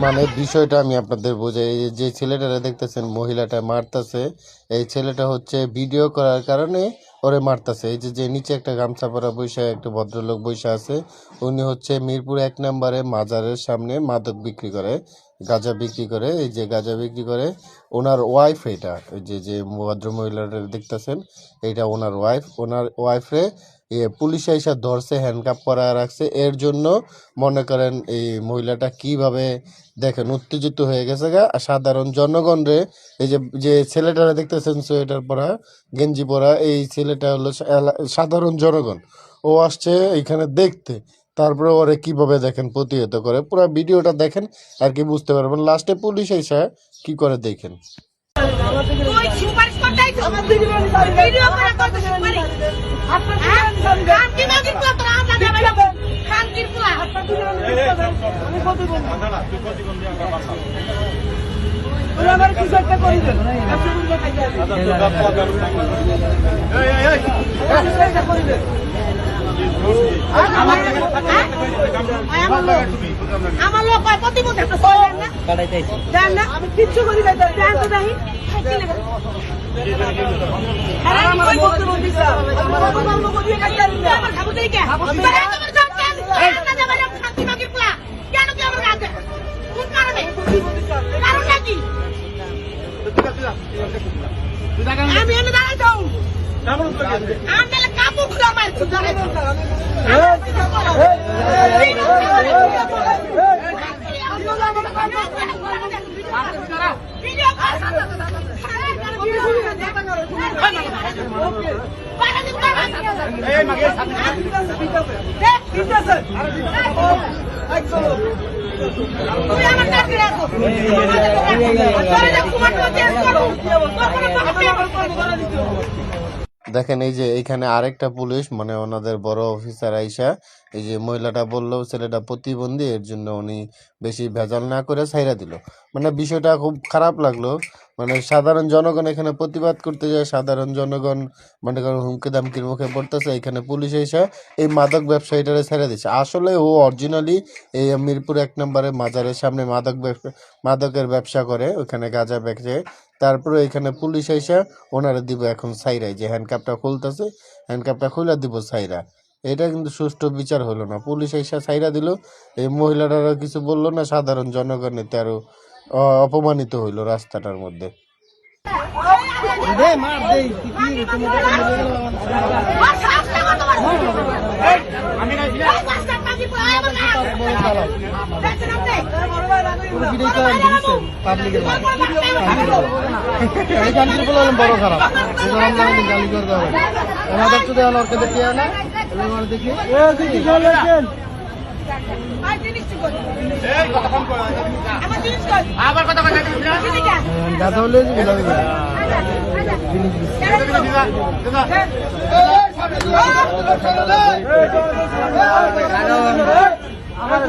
মানে বিষয়টা আমি আপনাদের বোঝাই, যে ছেলেটারা দেখতেছেন মহিলাটা মারতেছে, এই ছেলেটা হচ্ছে ভিডিও করার কারণে ওরে মারতেছে। এই যে নিচে একটা গামছা পরা বৈশা একটা ভদ্রলোক বৈশা আছে, উনি হচ্ছে মিরপুর 1 নম্বরে মাজারের সামনে মাদক বিক্রি করে, গাঁজা বিক্রি করে। এই যে গাঁজা বিক্রি করে ওনার ওয়াইফ, এটা ওই যে ভদ্র মহিলাটা দেখতেছেন এটা ওনার ওয়াইফ। ওনার ওয়াইফরে পুলিশ এসে ধরছে, হ্যান্ডকাপ করা রাখছে। এর জন্য মনে করেন এই মহিলাটা কিভাবে দেখেন উত্তেজিত হয়ে গেছে গা। সাধারণ জনগণ রে, এই যে ছেলেটারা দেখতেছেন সোয়েটার পরা গেঞ্জি পরা, এই ছেলেটা হলো সাধারণ জনগণ। ও আসছে এখানে দেখতে, তারপরে ওরে কিভাবে দেখেন প্রতিহত করে। পুরো ভিডিওটা দেখেন আর কি বুঝতে পারবেন। লাস্টে পুলিশ এসে কি করে দেখেন। আমার লোক প্রতিবন্ধী আমি কিচ্ছু করি আমি এনে দাঁড়াই যাও আন্ডালে কাপড় খুলে মারছি দেখেন এই যে এইখানে আরেকটা পুলিশ মানে ওনাদের বড় অফিসার আইসা, এই যে মহিলাটা বললো ছেলেটা প্রতিবন্ধী, এর জন্য উনি বেশি ভেজাল না করে ছাইরা দিল। মানে বিষয়টা খুব খারাপ লাগলো। মানে সাধারণ জনগণ এখানে প্রতিবাদ করতে যায়, সাধারণ জনগণ মনে করেন হুমকি দামকির মুখে পড়তেছে, এখানে পুলিশ এসে এই মাদক ব্যবসায়ীটারে ছেড়ে দিচ্ছে। আসলে ও অরিজিনালি এই মিরপুর 1 নম্বরে মাজারের সামনে মাদকের ব্যবসা করে, ওখানে গাঁজা বেচে। তারপরে এখানে পুলিশ এসে ওনারা দিব এখন সাইরাই, যে হ্যান্ডকাপটা খুলতেছে, হ্যান্ডকাপটা খুলে দিব সাইরা। এটা কিন্তু সুষ্ঠু বিচার হলো না। পুলিশ এসে সাইরা দিল, এই মহিলাটারও কিছু বললো না, সাধারণ জনগণের আরো অপমানিত হইলো রাস্তাটার মধ্যে। বড় খারাপ গালি করে দেওয়া আমাদের তো দেওয়া লড়কে দেখিয়ে না দেখি গাধা হলে আমার